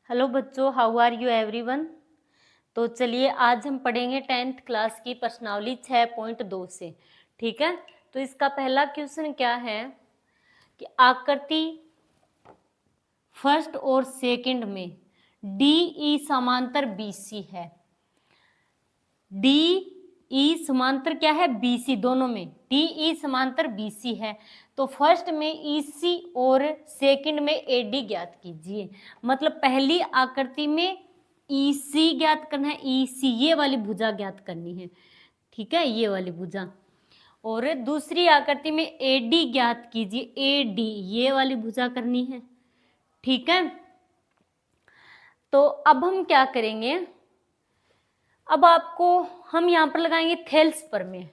Hello बच्चों, how are you everyone. तो चलिए आज हम पढ़ेंगे 10th क्लास की प्रश्नावली 6.2 से। ठीक है, तो इसका पहला क्वेश्चन क्या है कि आकृति फर्स्ट और सेकंड में डी ई समांतर बीसी है। डी ई समांतर क्या है? बीसी, दोनों में डी ई समांतर बीसी है। तो फर्स्ट में ईसी और सेकंड में एडी ज्ञात कीजिए। मतलब पहली आकृति में ईसी ज्ञात करना है, ईसी ये वाली भुजा ज्ञात करनी है। ठीक है, ये वाली भुजा। और दूसरी आकृति में एडी ज्ञात कीजिए, एडी ये वाली भुजा करनी है। ठीक है, तो अब हम क्या करेंगे, अब आपको हम यहाँ पर लगाएंगे थेल्स प्रमेय।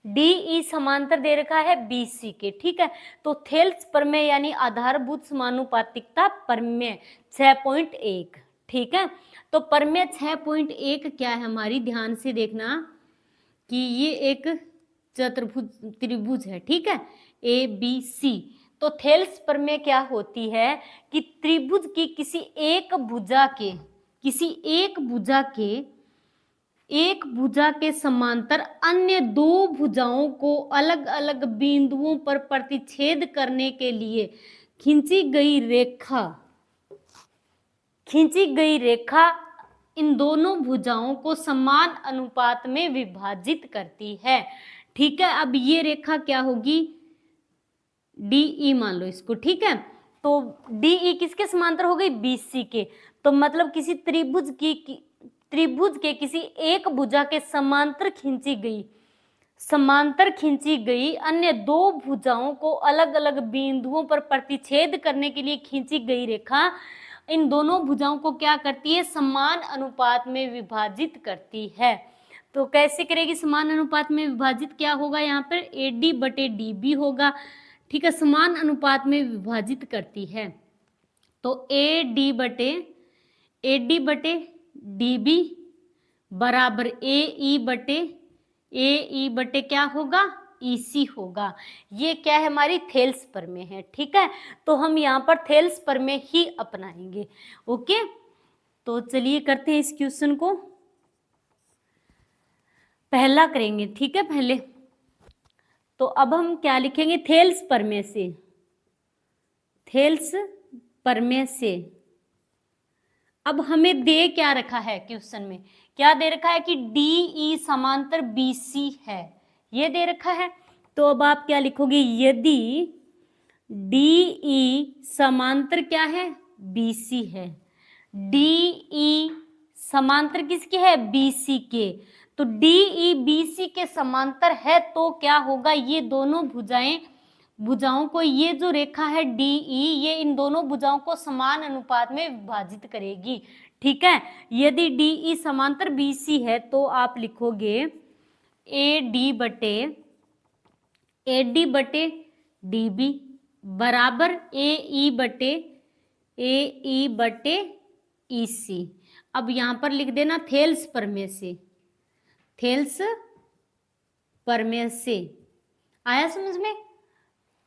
डी ई समांतर दे रखा है बीसी के। ठीक है, तो थेल्स प्रमेय यानी आधारभूत समानुपातिकता प्रमेय 6.1। ठीक है, तो प्रमेय 6.1 क्या है हमारी, ध्यान से देखना कि ये एक चतुर्भुज त्रिभुज है। ठीक है, ए बी सी। तो थेल्स प्रमेय क्या होती है कि त्रिभुज की किसी एक भुजा के समांतर अन्य दो भुजाओं को अलग अलग बिंदुओं पर प्रतिच्छेद करने के लिए खींची गई रेखा इन दोनों भुजाओं को समान अनुपात में विभाजित करती है। ठीक है, अब ये रेखा क्या होगी, डीई मान लो इसको। ठीक है, तो डीई किसके समांतर हो गई? बीसी के। तो मतलब किसी त्रिभुज के किसी एक भुजा के समांतर खींची गई अन्य दो भुजाओं को अलग अलग बिंदुओं पर प्रतिच्छेद करने के लिए खींची गई रेखा इन दोनों भुजाओं को क्या करती है? समान अनुपात में विभाजित करती है। तो कैसे करेगी समान अनुपात में विभाजित? क्या होगा यहाँ पर? एडी बटे डीबी होगा। ठीक है, समान अनुपात में विभाजित करती है। तो एडी बटे डीबी बराबर ए ई बटे क्या होगा? ईसी होगा। ये क्या है हमारी थेल्स प्रमेय है। ठीक है, तो हम यहाँ पर थेल्स प्रमेय ही अपनाएंगे। ओके, तो चलिए करते हैं इस क्वेश्चन को, पहला करेंगे। ठीक है, पहले तो अब हम क्या लिखेंगे, थेल्स प्रमेय से अब हमें दे क्या रखा है क्वेश्चन में, क्या दे रखा है कि डीई समांतर बीसी है, ये दे रखा है। तो अब आप क्या लिखोगे, यदि डीई समांतर क्या है? बीसी है। डीई समांतर किसके है? बीसी के। तो डीई बीसी के समांतर है तो क्या होगा, ये दोनों भुजाओं को, ये जो रेखा है डीई, ये इन दोनों भुजाओं को समान अनुपात में विभाजित करेगी। ठीक है, यदि डीई समांतर बीसी है तो आप लिखोगे एडी बटे डीबी बराबर ए ई बटे ईसी। अब यहां पर लिख देना थेल्स प्रमेय से। आया समझ में?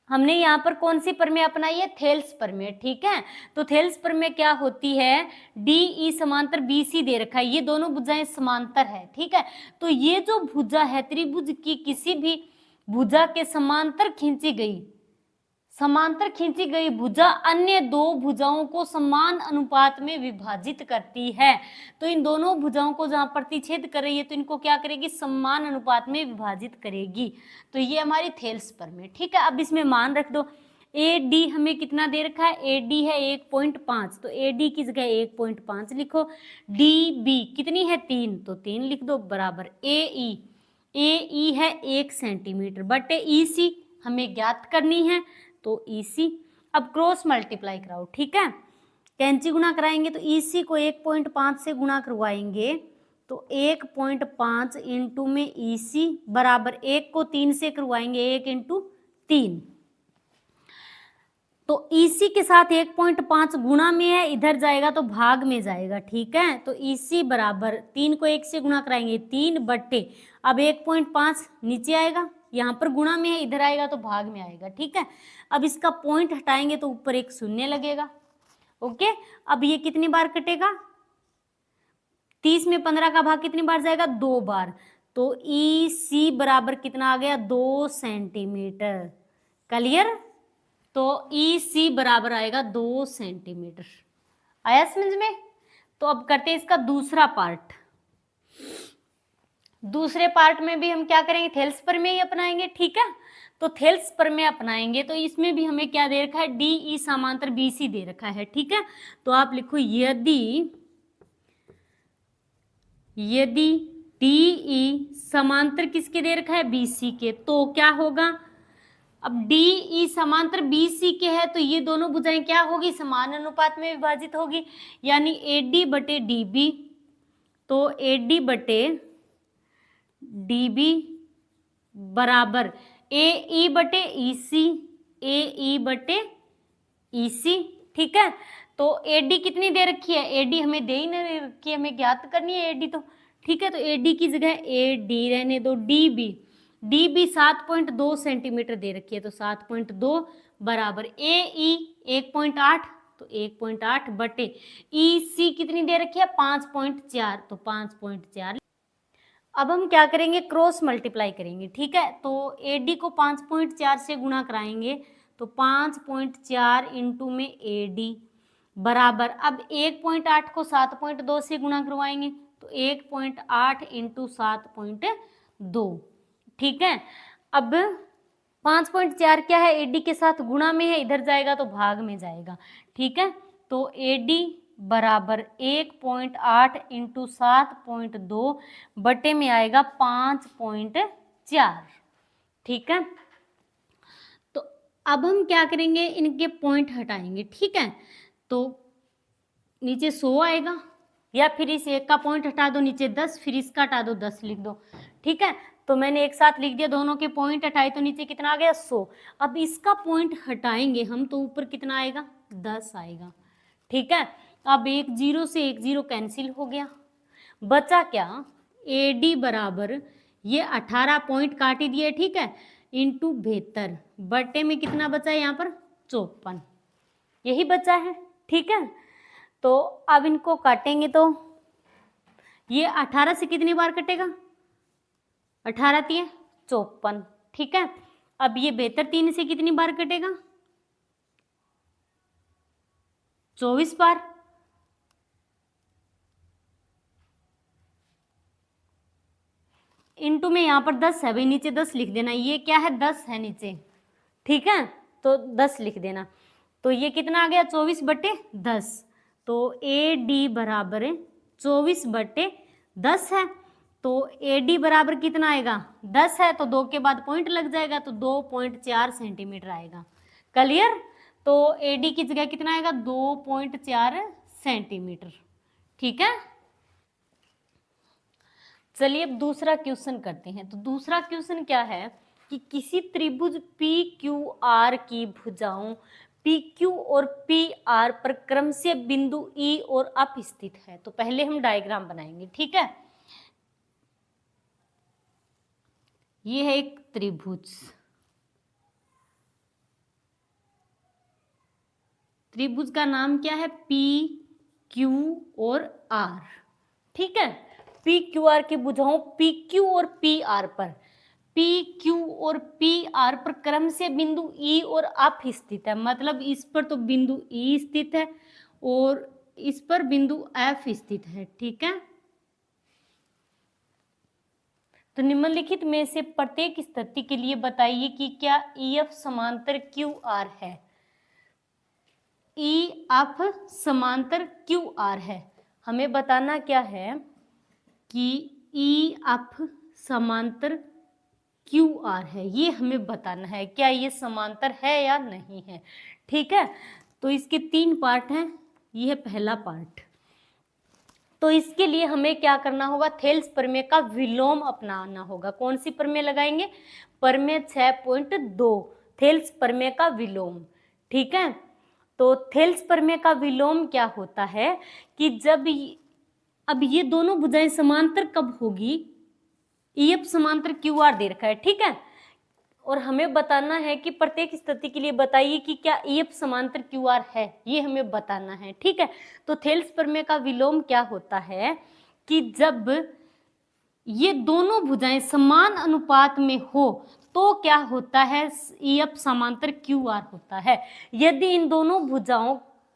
हमने यहाँ पर कौन सी प्रमेय अपनाई है? थेल्स प्रमेय। ठीक है, तो थेल्स प्रमेय क्या होती है, डीई समांतर बीसी दे रखा है, ये दोनों भुजाएं समांतर है। ठीक है, तो ये जो भुजा है त्रिभुज की किसी भी भुजा के समांतर खींची गई भुजा अन्य दो भुजाओं को समान अनुपात में विभाजित करती है। तो इन दोनों भुजाओं को जहां प्रतिच्छेद कर रही है तो इनको क्या करेगी? समान अनुपात में विभाजित करेगी। तो ये हमारी थेल्स प्रमेय। ठीक है, अब इसमें मान रख दो, ए डी हमें कितना दे रखा है? ए डी है 1.5, तो ए डी की जगह 1.5 लिखो। डी बी कितनी है? 3, तो 3 लिख दो बराबर ए ई है 1 सेंटीमीटर बटे ई सी हमें ज्ञात करनी है, तो ईसी। अब क्रॉस मल्टीप्लाई कराओ। ठीक है, कैंची गुणा कराएंगे तो ईसी को 1.5 से गुणा करवाएंगे तो 1.5 इंटू में ईसी बराबर 1 को 3 से करवाएंगे 1 इंटू 3, तो ईसी के साथ 1.5 गुणा में है, इधर जाएगा तो भाग में जाएगा। ठीक है, तो ईसी बराबर 3 को 1 से गुणा कराएंगे 3 बटे, अब 1.5 नीचे आएगा, यहाँ पर गुणा में है, इधर आएगा तो भाग में आएगा। ठीक है, अब इसका पॉइंट हटाएंगे तो ऊपर एक शून्य लगेगा, ओके, अब ये कितनी बार कटेगा, 30 में 15 का भाग कितनी बार जाएगा, 2 बार। तो ई सी बराबर कितना आ गया, 2 सेंटीमीटर। क्लियर, तो ई सी बराबर आएगा 2 सेंटीमीटर। आया समझ में। तो अब करते हैं इसका दूसरा पार्ट। दूसरे पार्ट में भी हम क्या करेंगे, थेल्स प्रमेय ही अपनाएंगे। ठीक है, तो थेल्स प्रमेय अपनाएंगे तो इसमें भी हमें क्या दे रखा है, डी ई समांतर बी सी दे रखा है। ठीक है, तो आप लिखो यदि डी ई समांतर किसके दे रखा है, बी सी के, तो क्या होगा, अब डी ई समांतर बी सी के है तो ये दोनों भुजाएं क्या होगी, समान अनुपात में विभाजित होगी, यानी ए डी बटे डी बी। तो ए डी बटे डी बी बराबर ए ई बटे ई सी, ए ई बटे ई सी। ठीक है, तो ए डी कितनी दे रखी है, ए डी हमें दे ही नहीं रखी है, हमें ज्ञात करनी है ए डी। तो ठीक है, तो ए डी की जगह ए डी रहने दो, डी बी 7.2 सेंटीमीटर दे रखी है, तो 7.2 बराबर ए ई 1.8, तो 1.8 बटे ई सी कितनी दे रखी है, 5.4, तो 5.4। अब हम क्या करेंगे, क्रॉस मल्टीप्लाई करेंगे। ठीक है, तो ए डी को 5.4 से गुणा कराएंगे, तो 5.4 इंटू में ए डी बराबर, अब 1.8 को 7.2 से गुणा करवाएंगे, तो 1.8 इंटू 7.2। ठीक है, अब 5.4 क्या है, एडी के साथ गुणा में है, इधर जाएगा तो भाग में जाएगा। ठीक है, तो एडी बराबर 1.8 इंटू 7.2 बटे में आएगा 5.4। ठीक है, तो अब हम क्या करेंगे, इनके पॉइंट हटाएंगे। ठीक है, तो नीचे 100 आएगा, या फिर इस एक का पॉइंट हटा दो, नीचे 10, फिर इसका हटा दो, 10 लिख दो। ठीक है, तो मैंने एक साथ लिख दिया, दोनों के पॉइंट हटाए तो नीचे कितना आ गया, 100। अब इसका पॉइंट हटाएंगे हम तो ऊपर कितना आएगा, 10 आएगा। ठीक है, अब एक 0 से एक 0 कैंसिल हो गया, बचा क्या, ए डी बराबर ये 18 पॉइंट काट ही दिए। ठीक है, इंटू 72 बटे में कितना बचा है यहाँ पर, 54, यही बचा है। ठीक है, तो अब इनको काटेंगे तो ये 18 से कितनी बार कटेगा, 18 3 54। ठीक है, अब ये 72 3 से कितनी बार कटेगा, 24 बार। इनटू में यहाँ पर 10 है भाई, नीचे 10 लिख देना, ये क्या है 10 है नीचे। ठीक है, तो 10 लिख देना, तो ये कितना आ गया 24 बटे 10। तो ए डी बराबर 24 बटे 10 है, तो ए डी बराबर कितना आएगा 10 है, तो 2 के बाद पॉइंट लग जाएगा, तो 2.4 सेंटीमीटर आएगा। क्लियर, तो ए डी की जगह कितना आएगा 2.4 सेंटीमीटर। ठीक है, चलिए अब दूसरा क्वेश्चन करते हैं। तो दूसरा क्वेश्चन क्या है कि किसी त्रिभुज पी क्यू आर की भुजाओं पी क्यू और पी आर पर क्रम से बिंदु ई और अप स्थित है। तो पहले हम डायग्राम बनाएंगे। ठीक है, ये है एक त्रिभुज, त्रिभुज का नाम क्या है, पी क्यू और आर। ठीक है, पी क्यू आर की भुजाओं पी क्यू और पी आर पर, पी क्यू और पी आर पर क्रम से बिंदु ई और अप स्थित है। मतलब इस पर तो बिंदु ई स्थित है और इस पर बिंदु एफ स्थित है। ठीक है, तो निम्नलिखित में से प्रत्येक स्थिति के लिए बताइए कि क्या ई एफ समांतर क्यू आर है। ई एफ समांतर क्यू आर है, हमें बताना क्या है कि ई एफ समांतर क्यू आर है, ये हमें बताना है क्या ये समांतर है या नहीं है। ठीक है, तो इसके 3 पार्ट हैं, ये है पहला पार्ट। तो इसके लिए हमें क्या करना होगा, थेल्स प्रमेय का विलोम अपनाना होगा। कौन सी प्रमेय लगाएंगे, प्रमेय 6.2 थेल्स प्रमेय का विलोम। ठीक है, तो थेल्स प्रमेय का विलोम क्या होता है कि जब अब ये दोनों भुजाएं समांतर कब होगी, ई एफ समांतर क्यू आर दे रखा है। ठीक है, और हमें बताना है कि प्रत्येक स्थिति के लिए बताइए कि क्या EF समांतर QR है, ये हमें बताना है। ठीक है, तो थेल्स प्रमेय का विलोम क्या होता है कि जब ये दोनों भुजाएं समान अनुपात में हो तो क्या होता है, EF समांतर QR होता है। यदि इन दोनों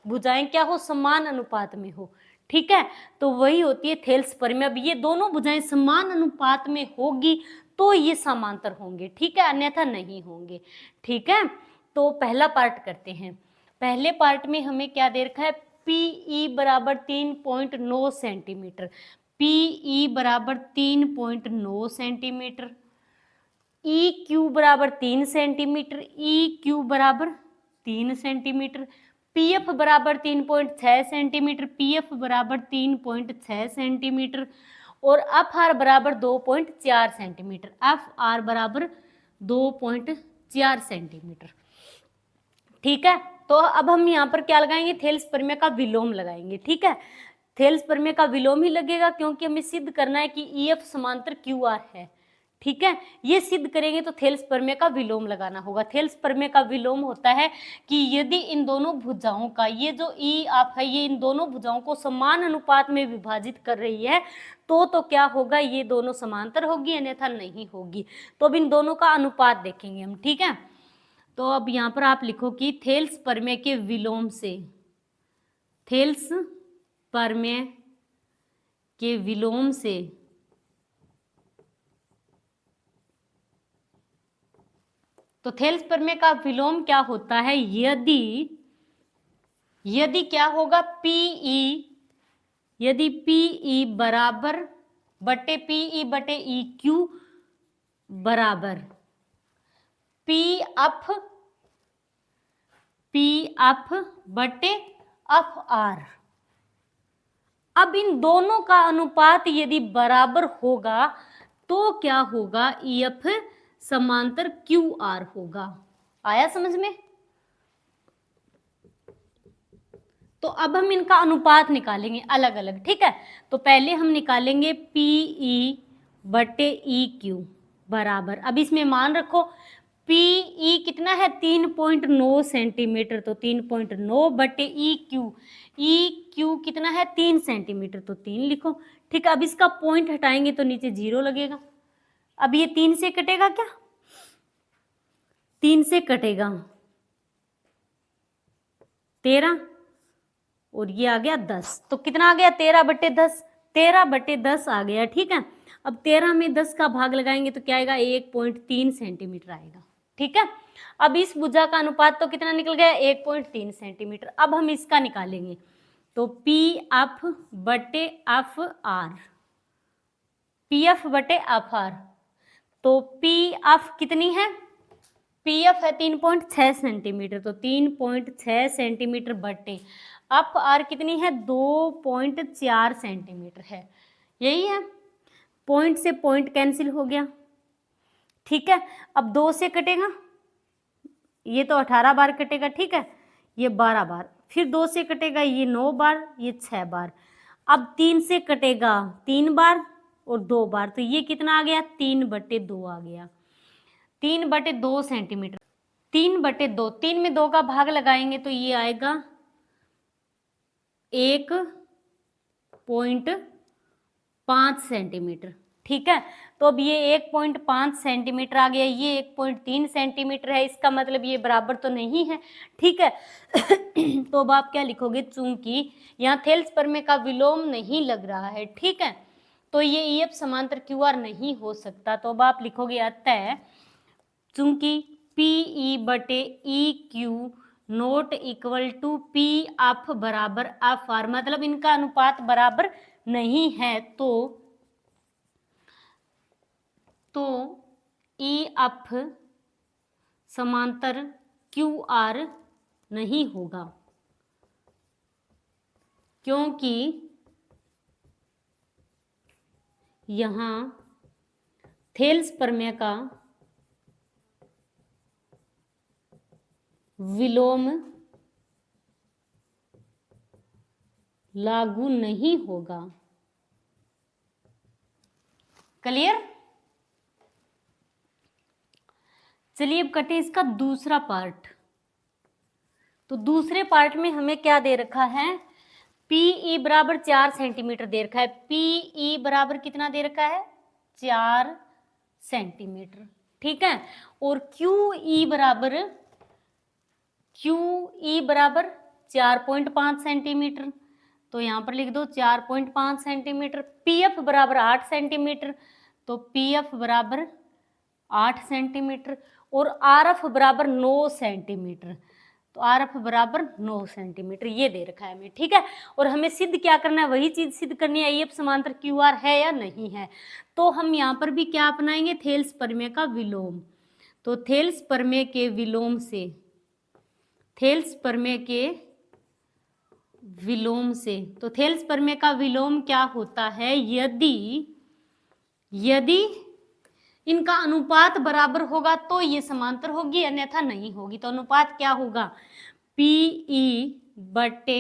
भुजाएं क्या हो, समान अनुपात में हो, ठीक है, तो वही होती है थेल्स प्रमेय। अब ये दोनों भुजाएं समान अनुपात में होगी तो ये समांतर होंगे, ठीक है, अन्यथा नहीं होंगे। ठीक है, तो पहला पार्ट करते हैं। पहले पार्ट में हमें क्या दे रखा है, PE बराबर 3.9 सेंटीमीटर, PE बराबर 3.9 सेंटीमीटर, EQ बराबर 3 सेंटीमीटर, EQ बराबर 3 सेंटीमीटर, PF बराबर 3.6 सेंटीमीटर, PF बराबर 3.6 सेंटीमीटर और FR बराबर 2.4 सेंटीमीटर, FR बराबर 2.4 सेंटीमीटर। ठीक है, तो अब हम यहाँ पर क्या लगाएंगे, थेल्स प्रमेय का विलोम लगाएंगे। ठीक है, थेल्स प्रमेय का विलोम ही लगेगा क्योंकि हमें सिद्ध करना है कि EF समांतर QR है। ठीक है, ये सिद्ध करेंगे तो थेल्स प्रमेय का विलोम लगाना होगा। थेल्स प्रमेय का विलोम होता है कि यदि इन दोनों भुजाओं का ये जो EF है, ये इन दोनों भुजाओं को समान अनुपात में विभाजित कर रही है तो क्या होगा, ये दोनों समांतर होगी अन्यथा नहीं होगी। तो अब इन दोनों का अनुपात देखेंगे हम। ठीक है, तो अब यहाँ पर आप लिखो कि थेल्स प्रमेय के विलोम से, थेल्स प्रमेय के विलोम से तो थेल्स प्रमेय का विलोम क्या होता है, यदि क्या होगा, यदि PE बराबर बटे PE बटे EQ बराबर PF बटे FR। अब इन दोनों का अनुपात यदि बराबर होगा तो क्या होगा, EF समांतर QR होगा। आया समझ में? तो अब हम इनका अनुपात निकालेंगे अलग अलग। ठीक है, तो पहले हम निकालेंगे PE बटे EQ बराबर, अब इसमें मान रखो PE कितना है, 3.9 सेंटीमीटर, तो 3.9 बटे EQ कितना है, 3 सेंटीमीटर, तो 3 लिखो। ठीक है, अब इसका पॉइंट हटाएंगे तो नीचे 0 लगेगा। अब ये 3 से कटेगा क्या, 3 से कटेगा 13 और ये आ गया 10, तो कितना आ गया, 13 बटे 10, 13 बटे 10 आ गया। ठीक है, अब 13 में 10 का भाग लगाएंगे तो क्या आएगा, 1.3 सेंटीमीटर आएगा। ठीक है, अब इस भुजा का अनुपात तो कितना निकल गया, 1.3 सेंटीमीटर। अब हम इसका निकालेंगे तो PF बटे FR, PF बटे FR, तो PF कितनी है, PF है 3.6 सेंटीमीटर, तो 3.6 सेंटीमीटर बटे FR कितनी है, 2.4 सेंटीमीटर है। यही है, पॉइंट से पॉइंट कैंसिल हो गया। ठीक है, अब 2 से कटेगा, ये तो 18 बार कटेगा। ठीक है, ये 12 बार, फिर 2 से कटेगा, ये 9 बार, ये 6 बार। अब 3 से कटेगा 3 बार और 2 बार, तो ये कितना आ गया, 3 बटे 2 आ गया, 3 बटे 2 सेंटीमीटर, 3 बटे 2, 3 में 2 का भाग लगाएंगे तो ये आएगा 1.5 सेंटीमीटर। ठीक है, तो अब ये 1.5 सेंटीमीटर आ गया, ये 1.3 सेंटीमीटर है, इसका मतलब ये बराबर तो नहीं है। ठीक है, तो अब आप क्या लिखोगे, चूंकि यहाँ थेल्स प्रमेय का विलोम नहीं लग रहा है, ठीक है, तो ये EF समांतर QR नहीं हो सकता। तो अब आप लिखोगे अतः चूंकि PE बटे EQ not equal to PF बराबर FR, मतलब इनका अनुपात बराबर नहीं है, तो EF समांतर QR नहीं होगा, क्योंकि यहाँ थेल्स प्रमेय का विलोम लागू नहीं होगा। क्लियर? चलिए अब करते हैं इसका दूसरा पार्ट। तो दूसरे पार्ट में हमें क्या दे रखा है, PE बराबर 4 सेंटीमीटर दे रखा है। PE बराबर कितना दे रखा है, 4 सेंटीमीटर, ठीक है। और QE बराबर 4.5 सेंटीमीटर, तो यहाँ पर लिख दो 4.5 सेंटीमीटर। PF बराबर 8 सेंटीमीटर, तो PF बराबर 8 सेंटीमीटर। और RF बराबर 9 सेंटीमीटर, तो RF बराबर 9 सेंटीमीटर, ये दे रखा है हमें, ठीक है। और हमें सिद्ध क्या करना है, वही चीज सिद्ध करनी है, EF समांतर QR है या नहीं है। तो हम यहाँ पर भी क्या अपनाएंगे, थेल्स प्रमेय का विलोम। तो थेल्स प्रमेय के विलोम से, थेल्स प्रमेय के विलोम से, तो थेल्स प्रमेय का विलोम क्या होता है, यदि इनका अनुपात बराबर होगा तो ये समांतर होगी, अन्यथा नहीं होगी। तो अनुपात क्या होगा, PE बटे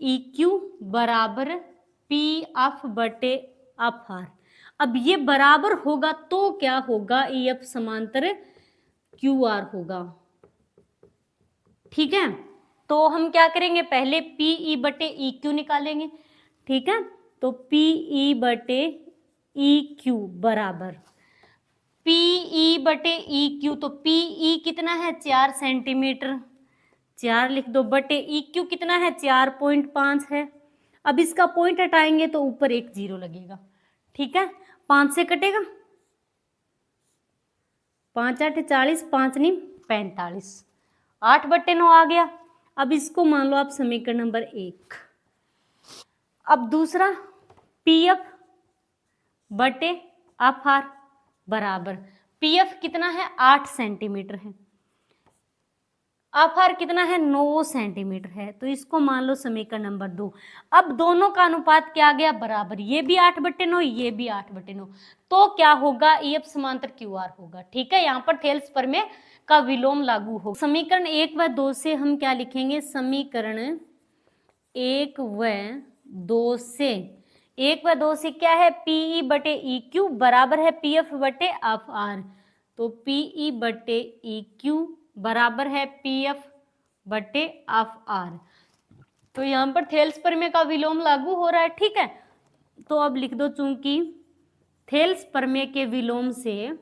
EQ बराबर PF बटे FR। अब ये बराबर होगा तो क्या होगा, EF समांतर QR होगा, ठीक है। तो हम क्या करेंगे, पहले PE बटे EQ निकालेंगे, ठीक है। तो PE बटे EQ बराबर PE बटे EQ, तो PE कितना है 4 सेंटीमीटर, 4 लिख दो, बटे EQ कितना है 4.5 है। अब इसका पॉइंट हटाएंगे तो ऊपर एक 0 लगेगा, ठीक है। 5 से कटेगा, 5 8 40, 5 9 45, 8 बटे 9 आ गया। अब इसको मान लो आप समीकरण नंबर 1। अब दूसरा PF बटे FR बराबर, PF कितना है 8 सेंटीमीटर है, FR कितना है 9 सेंटीमीटर है, तो इसको मान लो समीकरण नंबर 2। अब दोनों का अनुपात क्या आ गया, बराबर, ये भी 8 बटे 9, ये भी 8 बटे 9, तो क्या होगा, EF समांतर QR होगा, ठीक है। यहाँ पर थेल्स प्रमेय का विलोम लागू होगा। समीकरण 1 व 2 से हम क्या लिखेंगे, समीकरण 1 व 2 से, 1 व 2 से क्या है, PE बटे EQ बराबर है PF बटे FR, तो PE बटे EQ बराबर है PF बटे FR। तो यहाँ पर थेल्स प्रमेय का विलोम लागू हो रहा है, ठीक है। तो अब लिख दो, चूंकि थेल्स प्रमेय के विलोम से,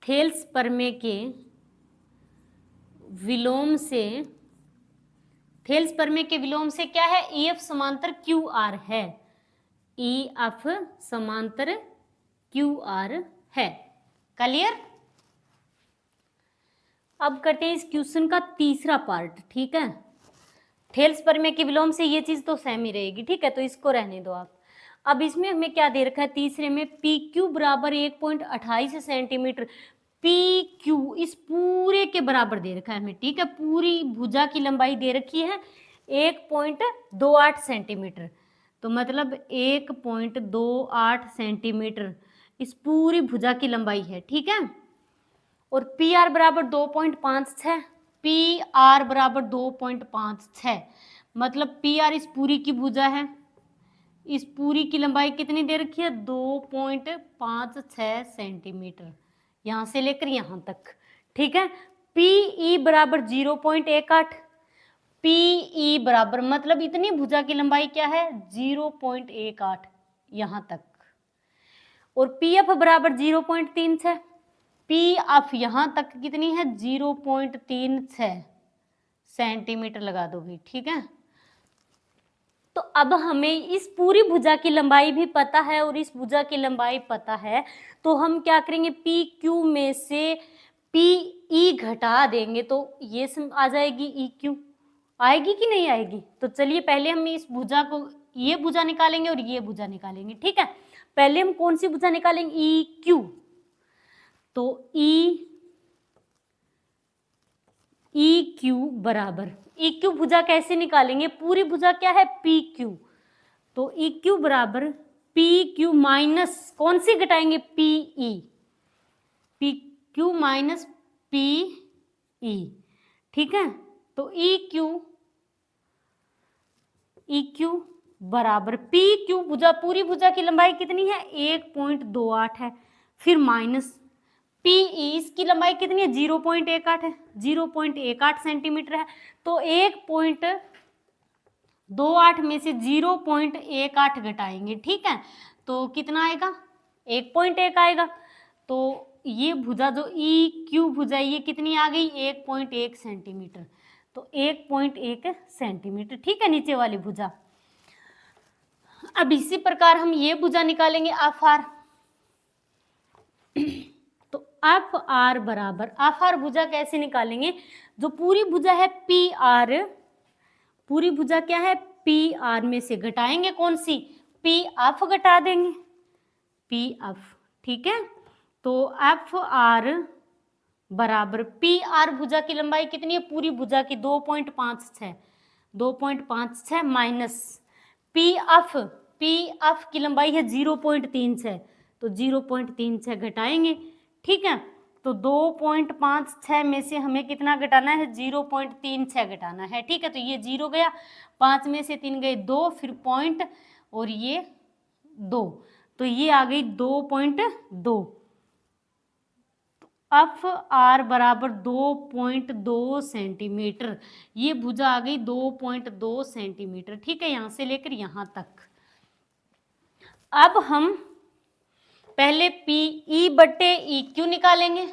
थेल्स प्रमेय के विलोम से, थेल्स प्रमेय के विलोम से क्या है, EF समांतर QR है, EF समांतर QR है। क्लियर। अब करते हैं इस क्वेश्चन का तीसरा पार्ट, ठीक है। थेल्स प्रमेय के विलोम से ये चीज तो सेम ही रहेगी, ठीक है, तो इसको रहने दो आप। अब इसमें हमें क्या दे रखा है, तीसरे में PQ बराबर 1.28 सेंटीमीटर, PQ इस पूरे के बराबर दे रखा है हमें, ठीक है। पूरी भुजा की लंबाई दे रखी है 1.28 सेंटीमीटर, तो मतलब 1.28 सेंटीमीटर इस पूरी भुजा की लंबाई है, ठीक है। और PR बराबर 2.56, PR बराबर 2.56, मतलब PR इस पूरी की भुजा है, इस पूरी की लंबाई कितनी दे रखी है, 2.56 सेंटीमीटर, यहां से लेकर यहां तक, ठीक है। PE बराबर 0.18, PE बराबर मतलब इतनी भुजा की लंबाई क्या है 0.18 यहां तक। और PF बराबर 0.36, PF यहां तक कितनी है 0.36 सेंटीमीटर लगा दो भाई, ठीक है। तो अब हमें इस पूरी भुजा की लंबाई भी पता है और इस भुजा की लंबाई पता है, तो हम क्या करेंगे, PQ में से PE घटा देंगे तो ये आ जाएगी EQ, आएगी कि नहीं आएगी। तो चलिए पहले हम इस भुजा को, ये भुजा निकालेंगे और ये भुजा निकालेंगे, ठीक है। पहले हम कौन सी भुजा निकालेंगे, EQ। तो EQ बराबर, EQ भुजा कैसे निकालेंगे, पूरी भुजा क्या है PQ, तो EQ बराबर PQ माइनस कौन सी घटाएंगे, PE, PQ माइनस PE, ठीक है। तो EQ बराबर PQ भुजा, पूरी भुजा की लंबाई कितनी है 1.28 है, फिर माइनस PE इसकी लंबाई कितनी है 0.18 है, 0.18 सेंटीमीटर है। तो 1.28 में से 0.18 घटाएंगे, ठीक है, तो कितना आएगा 1.1 आएगा। तो ये भुजा जो EQ भुजा ये कितनी आ गई 1.1 सेंटीमीटर, तो 1.1 सेंटीमीटर, ठीक है, नीचे वाली भुजा। अब इसी प्रकार हम ये भुजा निकालेंगे FR। तो FR बराबर, FR भुजा कैसे निकालेंगे, जो पूरी भुजा है PR, पूरी भुजा क्या है PR में से घटाएंगे कौन सी PF घटा देंगे, PF, ठीक है। तो FR बराबर PR भुजा की लंबाई कितनी है पूरी भुजा की 2.56, 2.56 माइनस PF की लंबाई है 0.36, तो 0.36 घटाएंगे, ठीक है। तो 2.56 में से हमें कितना घटाना है 0.36 घटाना है, ठीक है। तो ये 0 गया, 5 में से 3 गए 2, फिर पॉइंट और ये 2, तो ये आ गई 2.2। FR बराबर 2.2 सेंटीमीटर, ये भुजा आ गई 2.2 सेंटीमीटर, ठीक है, यहां से लेकर यहां तक। अब हम पहले PE बटे EQ निकालेंगे,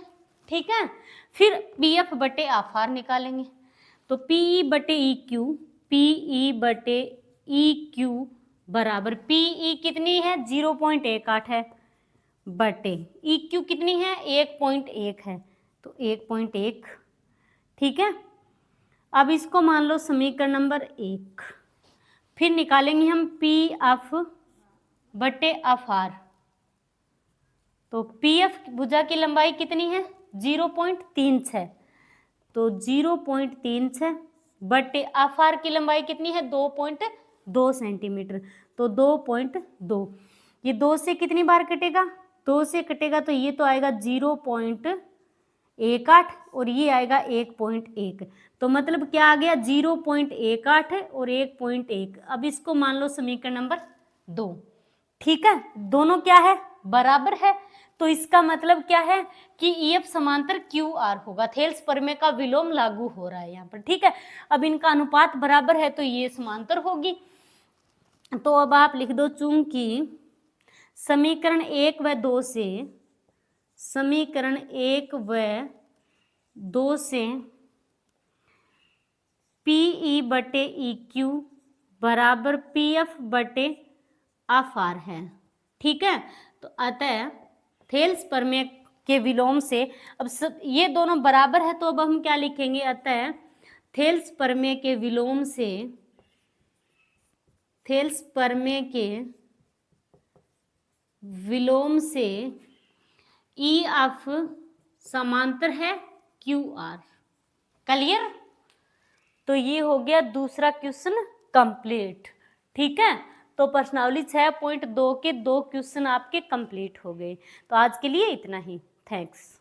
ठीक है, फिर PF बटे FR निकालेंगे। तो PE बटे EQ, PE बटे EQ बराबर PE कितनी है 0.18 है, बटे EQ कितनी है 1.1 है, तो 1.1, ठीक है। अब इसको मान लो समीकरण नंबर 1। फिर निकालेंगे हम PF बटे FR। तो PF भुजा की लंबाई कितनी है 0.36, तो 0.36 बटे FR की लंबाई कितनी है 2.2 सेंटीमीटर, तो 2.2। ये 2 से कितनी बार कटेगा 2 से कटेगा, तो ये तो आएगा 0.18 और ये आएगा 1.1, तो मतलब क्या आ गया 0.18 और 1.1। अब इसको मान लो समीकरण नंबर 2, ठीक है, दोनों क्या है बराबर है, तो इसका मतलब क्या है कि EF समांतर QR होगा, थेल्स प्रमेय का विलोम लागू हो रहा है यहाँ पर, ठीक है। अब इनका अनुपात बराबर है तो ये समांतर होगी। तो अब आप लिख दो चूंकि समीकरण 1 व 2 से, समीकरण 1 व 2 से PE बटे EQ बराबर PF बटे FR है, ठीक है। तो अतः थेल्स प्रमेय के विलोम से, अब ये दोनों बराबर है तो अब हम क्या लिखेंगे, अतः थेल्स प्रमेय के विलोम से, थेल्स प्रमेय के विलोम से EF समांतर है QR। क्लियर? तो ये हो गया दूसरा क्वेश्चन कंप्लीट, ठीक है। तो प्रश्नावली 6.2 के 2 क्वेश्चन आपके कंप्लीट हो गए। तो आज के लिए इतना ही, थैंक्स।